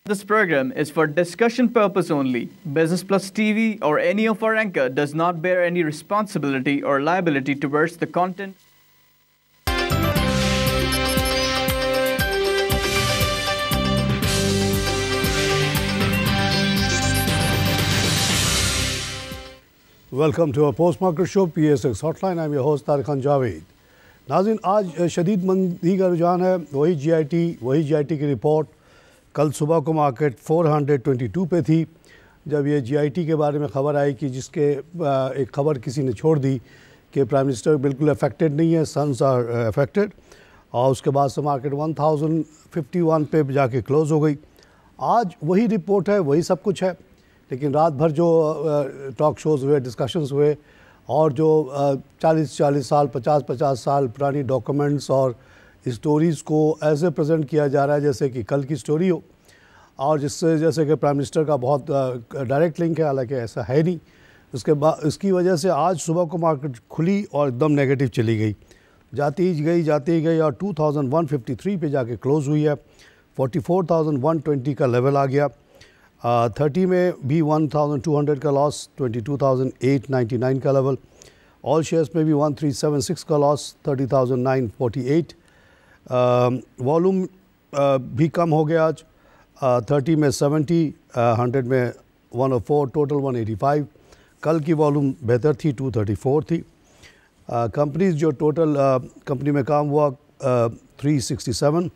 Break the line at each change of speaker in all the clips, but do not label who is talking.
This program is for discussion purpose only. Business Plus TV or any of our anchor does not bear any responsibility or liability towards the content.
Welcome to our post-market show, PSX Hotline. I'm your host, Tariq Khan Javed. नाज़रीन, आज शदीद मंदी का रुझान है, वही GIT की report. कल सुबह को मार्केट 422 पे थी जब ये जीआईटी के बारे में ख़बर आई कि जिसके एक ख़बर किसी ने छोड़ दी कि प्राइम मिनिस्टर बिल्कुल अफेक्टेड नहीं है, सन्स आर अफेक्टेड, और उसके बाद से मार्केट 1051 पे जाके क्लोज़ हो गई। आज वही रिपोर्ट है, वही सब कुछ है, लेकिन रात भर जो टॉक शोज़ हुए, डिस्कशंस हुए, और जो 40 साल 50 साल पुरानी डॉक्यूमेंट्स और स्टोरीज़ को ऐसे प्रेजेंट किया जा रहा है जैसे कि कल की स्टोरी हो, और जिससे जैसे कि प्राइम मिनिस्टर का बहुत डायरेक्ट लिंक है, हालांकि ऐसा है नहीं। उसके बाद इसकी वजह से आज सुबह को मार्केट खुली और एकदम नेगेटिव चली गई, जाती ही गई और 2153 पे जाके क्लोज़ हुई है। 44,120 का लेवल आ गया। 30 में भी 1200 का लॉस, 22,899 का लेवल। ऑल शेयर्स में भी 1376 का लॉस, 30,948। वॉल्यूम भी कम हो गया आज। 30 में 70, 100 में 104, टोटल 185। कल की वॉल्यूम बेहतर थी, 234 थी। कंपनीज जो टोटल कंपनी में काम हुआ 367,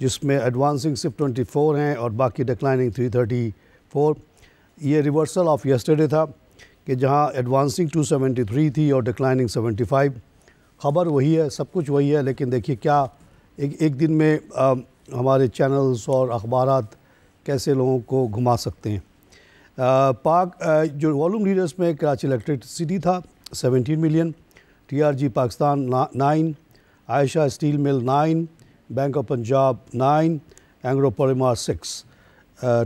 जिसमें एडवांसिंग सिर्फ 24 हैं और बाकी डिक्लाइनिंग 334। ये रिवर्सल ऑफ यस्टरडे था कि जहां एडवांसिंग 273 थी और डिक्लाइनिंग 75। ख़बर वही है, सब कुछ वही है, लेकिन देखिए क्या एक दिन में हमारे चैनल्स और अखबारात कैसे लोगों को घुमा सकते हैं। पाक जो वॉल्यूम लीडर्स में कराची इलेक्ट्रिसिटी था 17 million, TRG Pakistan 9, Ayesha steel mill 9, bank of Punjab 9, Engro polymer 6।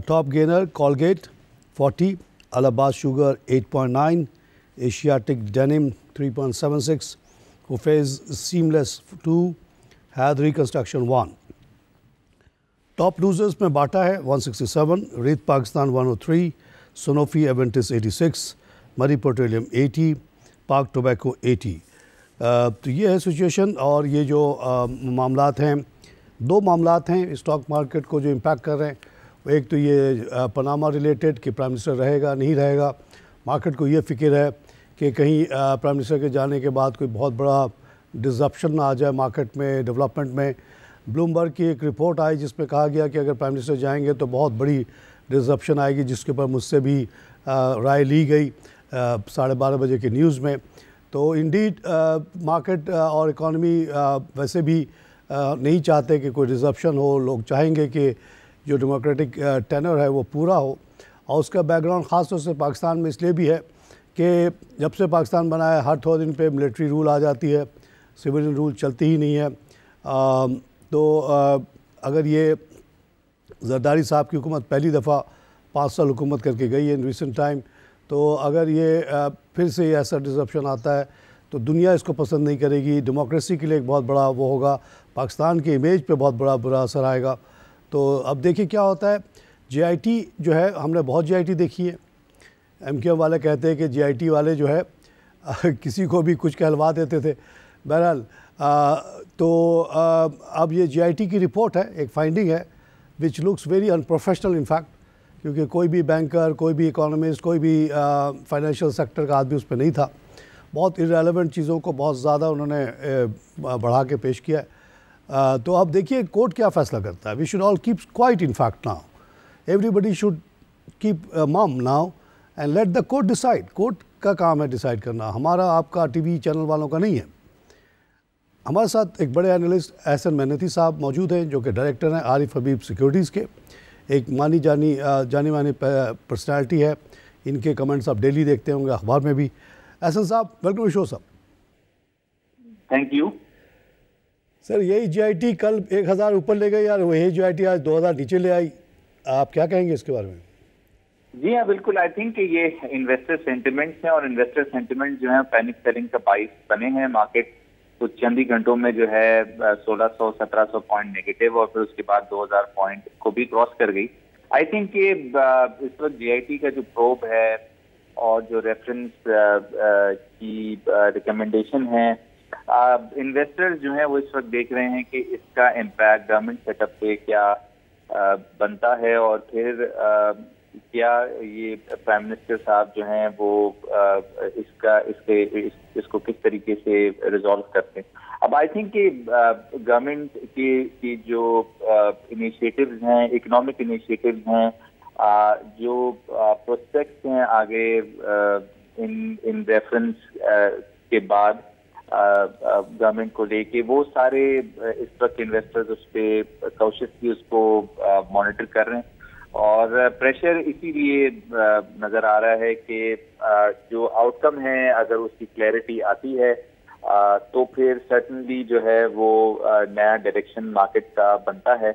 Top gainer Colgate 40, Allahabad sugar 8.9, Asiatic denim 3.76, हुफैज seamless 2, Haidery construction 1। Top losers में बाटा है 167, रेत पाकिस्तान 103, सोनोफी एवेंटिस 86, मरी पेट्रोलियम 80, पाक टोबैको 80। तो ये है सिचुएशन। और ये जो मामलात हैं, दो मामलात हैं स्टॉक मार्केट को जो इम्पैक्ट कर रहे हैं। एक तो ये पनामा रिलेटेड कि प्राइम मिनिस्टर रहेगा नहीं रहेगा। मार्केट को ये फ़िक्र है कि कहीं प्राइम मिनिस्टर के जाने के बाद कोई बहुत बड़ा डिसरप्शन ना आ जाए मार्केट में, डेवलपमेंट में। ब्लूमबर्ग की एक रिपोर्ट आई जिसमें कहा गया कि अगर प्राइम मिनिस्टर जाएंगे तो बहुत बड़ी डिसरप्शन आएगी, जिसके ऊपर मुझसे भी राय ली गई 12:30 बजे के न्यूज़ में। तो इंडीड मार्केट और इकॉनमी वैसे भी नहीं चाहते कि कोई डिसरप्शन हो। लोग चाहेंगे कि जो डेमोक्रेटिक टेनर है वो पूरा हो। और उसका बैकग्राउंड ख़ास तौर से पाकिस्तान में इसलिए भी है कि जब से पाकिस्तान बना है हर थोड़े दिन पे मिलिट्री रूल आ जाती है, सिविलियन रूल चलती ही नहीं है। अगर ये जरदारी साहब की हुकूमत पहली दफ़ा 5 साल हुकूमत करके गई है इन रिसेंट टाइम, तो अगर ये फिर से ऐसा डिसरप्शन आता है तो दुनिया इसको पसंद नहीं करेगी। डेमोक्रेसी के लिए एक बहुत बड़ा वो होगा, पाकिस्तान के इमेज पे बहुत बड़ा बुरा असर आएगा। तो अब देखिए क्या होता है। जीआईटी जो है, हमने बहुत जीआईटी देखी है। MQM वाले कहते हैं कि जीआईटी वाले जो है किसी को भी कुछ कहलवा देते थे। बहरहाल अब ये जीआईटी की रिपोर्ट है, एक फाइंडिंग है which looks very unprofessional in fact, क्योंकि कोई भी बैंकर, कोई भी इकोनॉमिस्ट, कोई भी फाइनेंशियल सेक्टर का आदमी उस पर नहीं था। बहुत इररेलेवेंट चीज़ों को बहुत ज़्यादा उन्होंने बढ़ा के पेश किया है। तो अब देखिए कोर्ट क्या फ़ैसला करता है। We should all keep quiet in fact now, everybody should keep mum now and let the court decide. Court का काम है डिसाइड करना, हमारा आपका टीवी चैनल वालों का नहीं है। हमारे साथ एक बड़े एनालिस्ट एहसन मेहनती साहब मौजूद हैं जो कि डायरेक्टर हैं आरिफ हबीब सिक्योरिटीज़ के, एक जानी मानी पर्सनैलिटी है। इनके कमेंट्स आप डेली देखते होंगे अखबार में भी। एहसन साहब, वेलकम टू शो साहब।
Thank you
sir. यही जीआईटी कल 1000 ऊपर ले गई यार, वही जीआईटी आज 2000 नीचे ले आई, आप क्या कहेंगे इसके बारे में?
जी हाँ, बिल्कुल। आई थिंक ये इन्वेस्टर सेंटिमेंट्स हैं और इन्वेस्टर सेंटिमेंट जो है पैनिक सेलिंग का बाइस बने हैं। मार्केट कुछ चंद ही घंटों में जो है 1600-1700 पॉइंट नेगेटिव और फिर उसके बाद 2000 पॉइंट को भी क्रॉस कर गई। आई थिंक ये इस वक्त जीआईटी का जो प्रोब है और जो रेफरेंस की रिकमेंडेशन है, इन्वेस्टर्स जो है वो इस वक्त देख रहे हैं कि इसका इम्पैक्ट गवर्नमेंट सेटअप पे क्या बनता है और फिर क्या ये प्राइम मिनिस्टर साहब जो हैं वो इसको किस तरीके से रिजॉल्व करते हैं। अब आई थिंक कि गवर्नमेंट की जो इनिशिएटिव्स हैं, इकोनॉमिक इनिशिएटिव्स हैं, जो प्रोस्पेक्ट्स हैं आगे इन रेफरेंस के बाद गवर्नमेंट को लेके, वो सारे इस वक्त इन्वेस्टर्स उस पर कॉशियसली उसको मॉनिटर कर रहे हैं और प्रेशर इसीलिए नजर आ रहा है कि जो आउटकम है अगर उसकी क्लैरिटी आती है तो फिर सर्टनली जो है वो नया डायरेक्शन मार्केट का बनता है।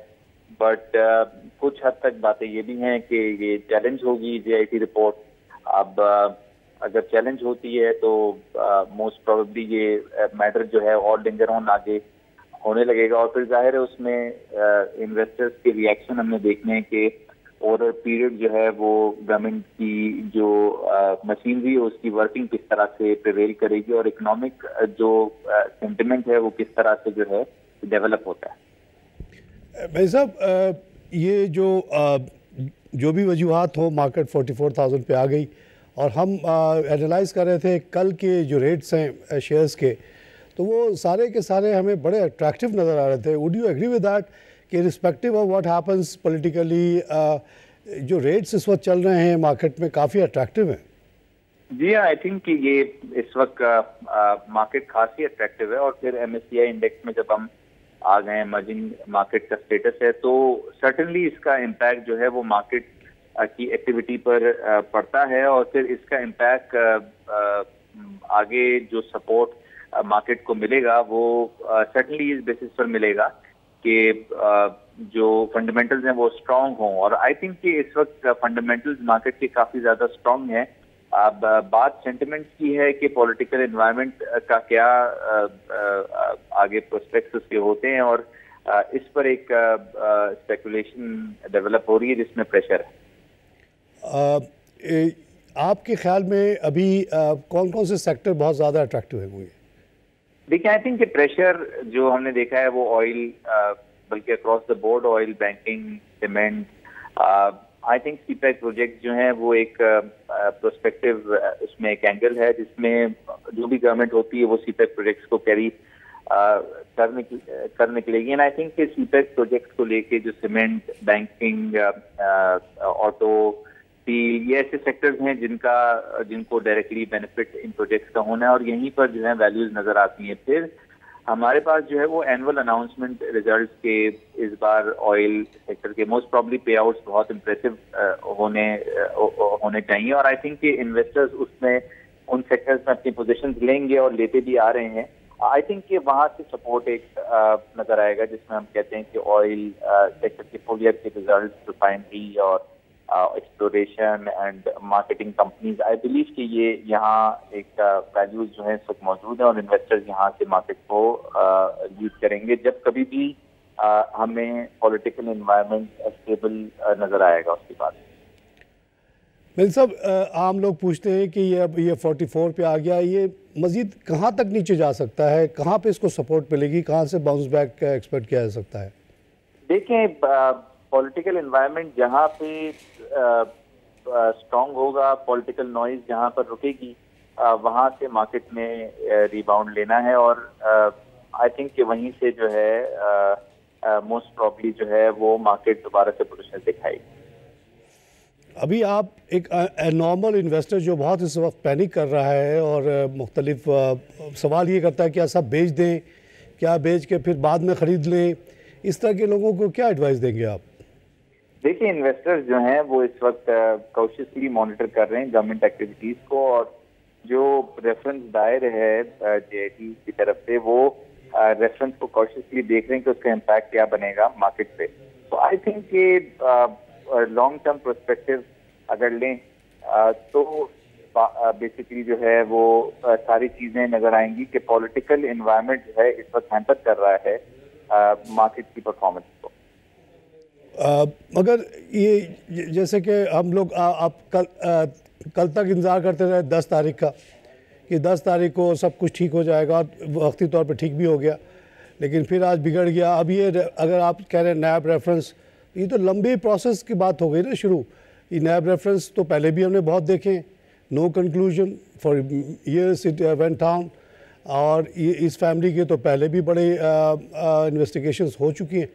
बट कुछ हद तक बातें ये भी हैं कि ये चैलेंज होगी जीआईटी रिपोर्ट। अब अगर चैलेंज होती है तो मोस्ट प्रोबेबली ये मैटर जो है और डेंजर आगे होने लगेगा और फिर जाहिर है उसमें इन्वेस्टर्स के रिएक्शन हमने देखने हैं कि ओवर पीरियड जो है वो गवर्नमेंट की जो मशीनरी है उसकी वर्किंग किस तरह से प्रिवेल करेगी और इकोनॉमिक जो सेंटिमेंट है वो किस तरह से जो है डेवलप होता है।
भाई साहब, ये जो भी वजूहात हो, मार्केट 44,000 पे आ गई और हम एनालाइज कर रहे थे कल के जो रेट्स हैं शेयर्स के, तो वो सारे के सारे हमें बड़े अट्रैक्टिव नज़र आ रहे थे। Would you agree with that कि respective of what happens politically जो रेट्स इस वक्त चल रहे हैं मार्केट में काफ़ी अट्रैक्टिव हैं?
जी हाँ, आई थिंक कि ये इस वक्त मार्केट खासी अट्रैक्टिव है और फिर MSCI इंडेक्स में जब हम आ गए, इमर्जिंग मार्केट का स्टेटस है, तो सर्टनली इसका इम्पैक्ट जो है वो मार्केट की एक्टिविटी पर पड़ता है और फिर इसका इम्पैक्ट आगे जो सपोर्ट मार्केट को मिलेगा वो सर्टनली इस बेसिस पर मिलेगा कि जो फंडामेंटल्स हैं वो स्ट्रांग हों और आई थिंक कि इस वक्त फंडामेंटल्स मार्केट के काफ़ी ज़्यादा स्ट्रांग हैं। अब बात सेंटिमेंट्स की है कि पॉलिटिकल एनवायरनमेंट का क्या आगे प्रोस्पेक्ट्स उसके होते हैं और इस पर एक स्पेकुलेशन डेवलप हो रही है जिसमें प्रेशर है।
आपके ख्याल में अभी कौन कौन से सेक्टर बहुत ज़्यादा अट्रैक्टिव है?
देखिए, आई थिंक कि प्रेशर जो हमने देखा है वो ऑयल, बल्कि across the board oil, banking, cement, I think CPEC project जो हैं वो एक प्रोस्पेक्टिव उसमें एक एंगल है जिसमें जो भी गवर्नमेंट होती है वो सीपैक प्रोजेक्ट्स को कैरी कर निकलेगी। एंड आई थिंक कि सीपैक प्रोजेक्ट्स को लेके जो सीमेंट, बैंकिंग, ऑटो, स्टील, ये ऐसे सेक्टर्स हैं जिनको डायरेक्टली बेनिफिट इन प्रोजेक्ट्स का होना है और यहीं पर जो है वैल्यूज नजर आती हैं। फिर हमारे पास जो है वो एनुअल अनाउंसमेंट रिजल्ट्स के इस बार ऑयल सेक्टर के मोस्ट प्रॉब्ली पे आउट्स बहुत इम्प्रेसिव होने चाहिए और आई थिंक कि इन्वेस्टर्स उसमें उन सेक्टर्स में अपनी पोजीशंस लेंगे और लेते भी आ रहे हैं। आई थिंक कि वहाँ से सपोर्ट एक नजर आएगा जिसमें हम कहते हैं कि ऑयल सेक्टर के फुल ईयर के रिजल्ट्स, रिफाइनरी और exploration and marketing companies, I believe कि ये यहाँ एक वैल्यूज जो है इस वक्त मौजूद है और इन्वेस्टर्स यहाँ से मार्केट को यूज करेंगे जब कभी भी हमें पॉलिटिकल एनवायरनमेंट स्टेबल नजर आएगा उसके बाद।
मिल साहब, आम लोग पूछते हैं कि ये अब ये 44 पे आ गया, ये मजीद कहाँ तक नीचे जा सकता है, कहाँ पे इसको सपोर्ट मिलेगी, कहाँ से बाउंस बैक एक्सपेक्ट किया जा सकता है?
देखें, पॉलिटिकल एनवायरनमेंट जहाँ पे स्ट्रांग होगा, पॉलिटिकल नॉइज जहाँ पर रुकेगी, वहाँ से मार्केट में रिबाउंड लेना है और आई थिंक कि वहीं से जो है मोस्ट प्रॉब्ली जो है वो मार्केट दोबारा से पोजीशन दिखाएगी।
अभी आप एक नॉर्मल इन्वेस्टर जो बहुत इस वक्त पैनिक कर रहा है और मुख्तलिफ सवाल ये करता है क्या सब बेच दें, क्या बेच के फिर बाद में ख़रीद लें, इस तरह के लोगों को क्या एडवाइस देंगे आप?
देखिए, इन्वेस्टर्स जो हैं वो इस वक्त कॉशियसली मॉनिटर कर रहे हैं गवर्नमेंट एक्टिविटीज़ को और जो रेफरेंस दायर है जीआईटी की तरफ से वो रेफरेंस को कॉशियसली देख रहे हैं कि उसका इम्पैक्ट क्या बनेगा मार्केट पे। तो आई थिंक कि लॉन्ग टर्म पर्सपेक्टिव अगर लें तो बेसिकली जो है वो सारी चीज़ें नज़र आएंगी कि पॉलिटिकल एनवायरनमेंट जो है इस वक्त हैम्पर कर रहा है मार्केट की परफॉर्मेंस को।
मगर ये जैसे कि हम लोग आप कल तक इंतज़ार करते रहे 10 तारीख का कि 10 तारीख को सब कुछ ठीक हो जाएगा, वक्ती तौर पे ठीक भी हो गया, लेकिन फिर आज बिगड़ गया। अब ये अगर आप कह रहे हैं नैब रेफरेंस, ये तो लंबी प्रोसेस की बात हो गई ना शुरू। ये नैब रेफरेंस तो पहले भी हमने बहुत देखे, no conclusion for years it went down, और ये इस फैमिली के तो पहले भी बड़े इन्वेस्टिगेशंस हो चुकी हैं,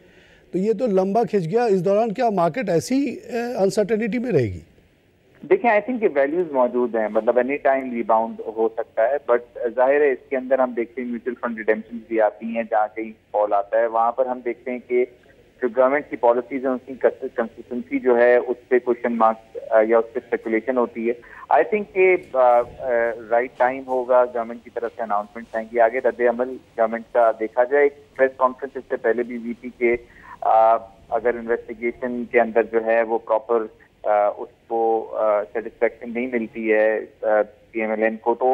तो ये तो लंबा खिंच गया। इस दौरान क्या मार्केट ऐसी अनसर्टेनिटी में रहेगी?
देखिए, आई थिंक वैल्यूज मौजूद हैं, मतलब एनी टाइम रिबाउंड हो सकता है, बट जाहिर है इसके अंदर हम देखते हैं म्यूचुअल फंड रिडेम्पशन भी आती हैं, जहाँ कहीं फॉल आता है वहाँ पर हम देखते हैं कि जो गवर्नमेंट की पॉलिसीज हैं उसकी कंसिस्टेंसी जो है उस पर क्वेश्चन मार्क्स या उस पर स्पेकुलेशन होती है। आई थिंक कि राइट टाइम होगा, गवर्नमेंट की तरफ से अनाउंसमेंट आएंगी, आगे रद्द अमल गवर्नमेंट का देखा जाए। एक प्रेस कॉन्फ्रेंस इससे पहले भी हुई थी कि अगर इन्वेस्टिगेशन के अंदर जो है वो प्रॉपर उसको सेटिस्फेक्शन नहीं मिलती है PMLN को, तो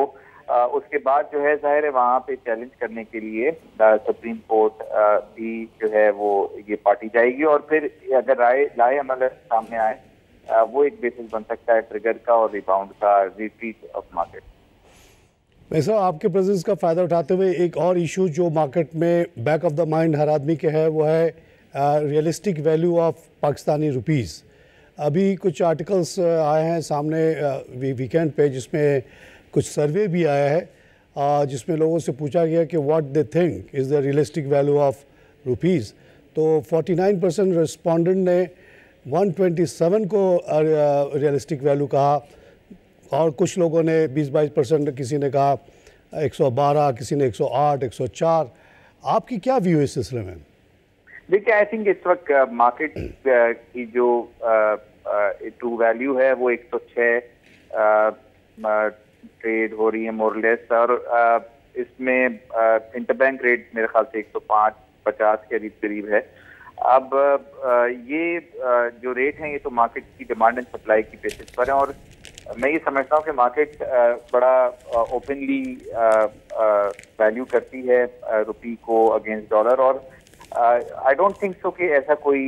उसके बाद जो है जाहिर है वहाँ पे चैलेंज करने के लिए सुप्रीम कोर्ट भी जो है वो ये पार्टी जाएगी, और फिर अगर लाए अमल सामने आए वो एक बेसिस बन सकता है ट्रिगर का और रिबाउंड का, रिट्रीट ऑफ मार्केट।
वैसे आपके प्रेजेंस का फ़ायदा उठाते हुए एक और इशू जो मार्केट में बैक ऑफ द माइंड हर आदमी के है, वो है realistic value of Pakistani rupees. अभी कुछ आर्टिकल्स आए हैं सामने वीकेंड पे, जिसमें कुछ सर्वे भी आया है जिसमें लोगों से पूछा गया कि what they think is the realistic value of rupees. तो 49% रिस्पोंडेंट ने 127 को रियलिस्टिक वैल्यू कहा, और कुछ लोगों ने 20-22%, किसी ने कहा 112, किसी ने 108, 104। आपकी क्या व्यू है इस सिलसिले में?
देखिए, आई थिंक इस वक्त मार्केट की जो ट्रू वैल्यू है वो 106 ट्रेड हो रही है मोरलेस, और इसमें इंटरबैंक रेट मेरे ख्याल से 105-50 के करीब है। अब ये जो रेट हैं ये तो मार्केट की डिमांड एंड सप्लाई की बेसिस पर है, और मैं ये समझता हूँ कि मार्केट बड़ा ओपनली वैल्यू करती है रुपी को अगेंस्ट डॉलर, और आई डोंट थिंक सो कि ऐसा कोई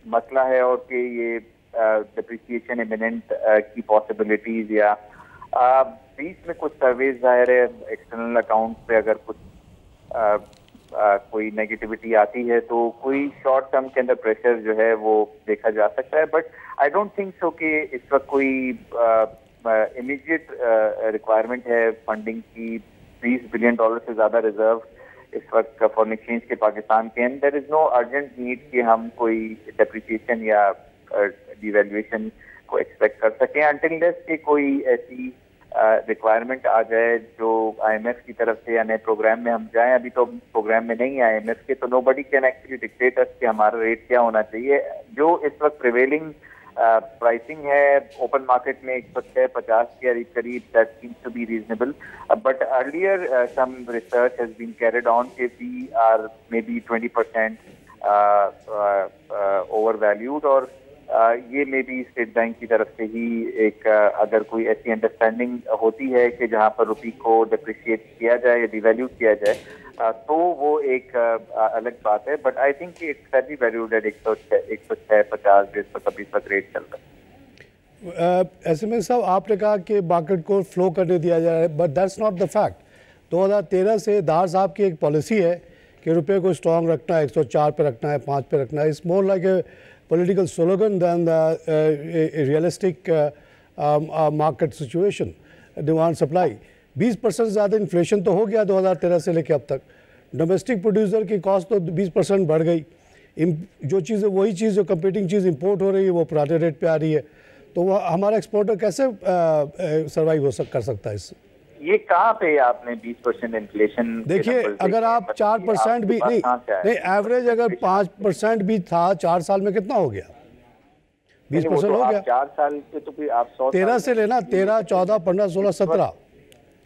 मसला है और कि ये डिप्रिसिएशन इमिनेंट की पॉसिबिलिटीज या बीच में कुछ सर्वेज जाहिर है एक्सटर्नल अकाउंट पे अगर कुछ कोई नेगेटिविटी आती है तो कोई शॉर्ट टर्म के अंदर प्रेशर जो है वो देखा जा सकता है, but I don't think so कि इस वक्त कोई इमीडिएट रिक्वायरमेंट है फंडिंग की। $20 बिलियन से ज्यादा रिजर्व इस वक्त फॉरेन एक्सचेंज के पाकिस्तान के अंदर। There is no urgent need कि हम कोई डेप्रिसिएशन या डिवैल्यूएशन को एक्सपेक्ट कर सकें अंटिल लेस कि कोई ऐसी रिक्वायरमेंट आ जाए जो IMF की तरफ से या नए प्रोग्राम में हम जाएं। अभी तो प्रोग्राम में नहीं है IMF के, तो nobody can actually dictate us कि हमारा रेट क्या होना चाहिए। जो इस वक्त प्रिवेलिंग प्राइसिंग है ओपन मार्केट में 106.50 के करीब, that seems to be reasonable, but earlier some research has been carried on कि we are may be 20% over valued, और ये मे बी स्टेट बैंक की तरफ से ही एक अगर कोई ऐसी अंडरस्टैंडिंग होती है कि जहां पर रुपी को डिप्रिशिएट किया जाए या डिवैल्यू किया जाए तो वो एक अलग बात है, but I think it's fairly valued at 106.50 जिस पर अभी तक रेट चल रहा है।
ऐसे में साहब आपने कहा कि मार्केट को फ्लो करने दिया जा रहा है, but that's not the fact. 2013 से दार साहब की एक पॉलिसी है कि रुपये को स्ट्रॉन्ग रखना है, 104 पे रखना है, 5 पे रखना है। It's more like a political slogan than a realistic market situation, demand supply। 20% ज़्यादा इन्फ्लेशन तो हो गया 2013 से लेकर अब तक। डोमेस्टिक प्रोड्यूसर की कॉस्ट तो 20% बढ़ गई। जो चीज़ वही चीज़ जो कंपीटिंग चीज़ इंपोर्ट हो रही है वो पुराने रेट पे आ रही है, तो वह हमारा एक्सपोर्टर कैसे सर्वाइव कर सकता है इससे?
ये कहाँ पे आपने 20% इन्फ्लेशन?
देखिए, अगर आप 4% भी नहीं एवरेज अगर 5% भी था 4 साल में कितना हो गया? 20% हो गया।
4 साल के तो फिर आप
13 से लेना, 13, 14, 15, 16, 17।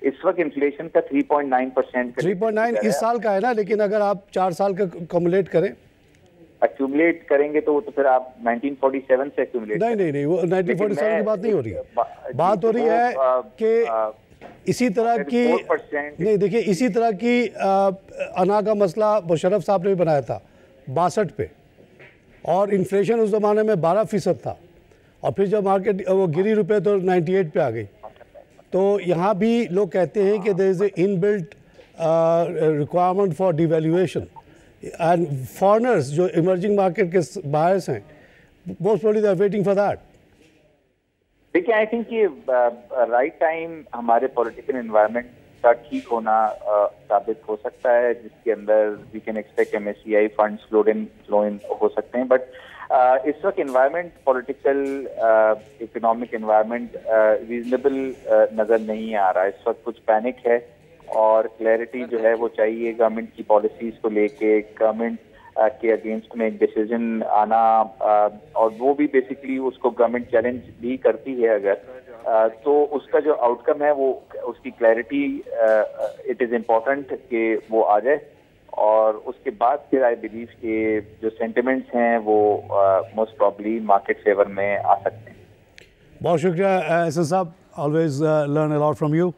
इस वक्त इन्फ्लेशन का 3.9%।
3.9 इस साल का है ना, लेकिन अगर आप 4 साल का कम्युलेट करें,
एक्यूमुलेट करेंगे तो फिर आप 1947 से एक्यूमुलेट
नहीं वो 1947 की बात नहीं हो रही है। बात हो रही है कि इसी तरह की नहीं, देखिए इसी तरह की अना का मसला मुशर्रफ साहब ने भी बनाया था 62 पे। और इन्फ्लेशन उस ज़माने में 12% था, और फिर जब मार्केट वो गिरी रुपए तो 98 पे आ गई। तो यहाँ भी लोग कहते हैं कि there is a inbuilt requirement for devaluation, and foreigners जो इमर्जिंग मार्केट के बायर्स हैं, most probably they are waiting for that.
देखिए, आई थिंक कि राइट टाइम हमारे पॉलिटिकल एनवायरनमेंट का ठीक होना साबित हो सकता है, जिसके अंदर we can expect MSCI funds flow in हो सकते हैं। बट इस वक्त environment, political economic environment reasonable नजर नहीं आ रहा है। इस वक्त कुछ पैनिक है और क्लैरिटी जो है वो चाहिए गवर्नमेंट की पॉलिसीज को लेके, गवर्नमेंट के अगेंस्ट में एक डिसीजन आना, और वो भी बेसिकली उसको गवर्नमेंट चैलेंज भी करती है अगर, तो उसका जो आउटकम है वो उसकी क्लैरिटी, इट इज़ इम्पोर्टेंट कि वो आ जाए, और उसके बाद फिर आई बिलीव कि जो सेंटिमेंट्स हैं वो मोस्ट प्रॉब्ली मार्केट फेवर में आ सकते हैं।
बहुत शुक्रिया एहसन साहब, always learn a lot from you.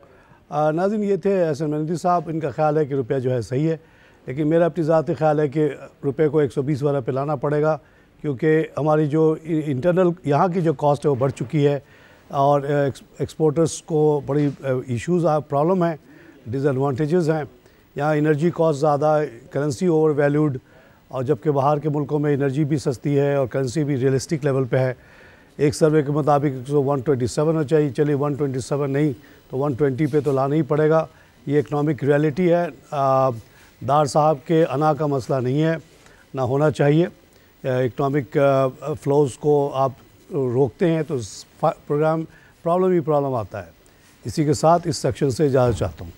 नाज़रीन, ये थे एहसन मेहंदी साहब। इनका ख्याल है कि रुपया जो है सही है, लेकिन मेरा अपनी ज़ाती ख्याल है कि रुपये को 120 वाला पे लाना पड़ेगा, क्योंकि हमारी जो इंटरनल यहाँ की जो कॉस्ट है वो बढ़ चुकी है, और एक्सपोर्टर्स को बड़ी इश्यूज़ प्रॉब्लम है, डिसएडवांटेजेस हैं। यहाँ एनर्जी कॉस्ट ज़्यादा, करेंसी ओवर वैल्यूड, और जबकि बाहर के मुल्कों में एनर्जी भी सस्ती है और करेंसी भी रियलिस्टिक लेवल पे है। एक सर्वे के मुताबिक 127 होना चाहिए, चलिए 127 नहीं तो 120 पे तो लाना ही पड़ेगा। ये इकनॉमिक रियलिटी है। दार साहब के अना का मसला नहीं है, ना होना चाहिए। इकनॉमिक फ्लोज़ को आप रोकते हैं तो प्रॉब्लम ही प्रॉब्लम आता है। इसी के साथ इस सेक्शन से इजाज़त चाहता हूँ।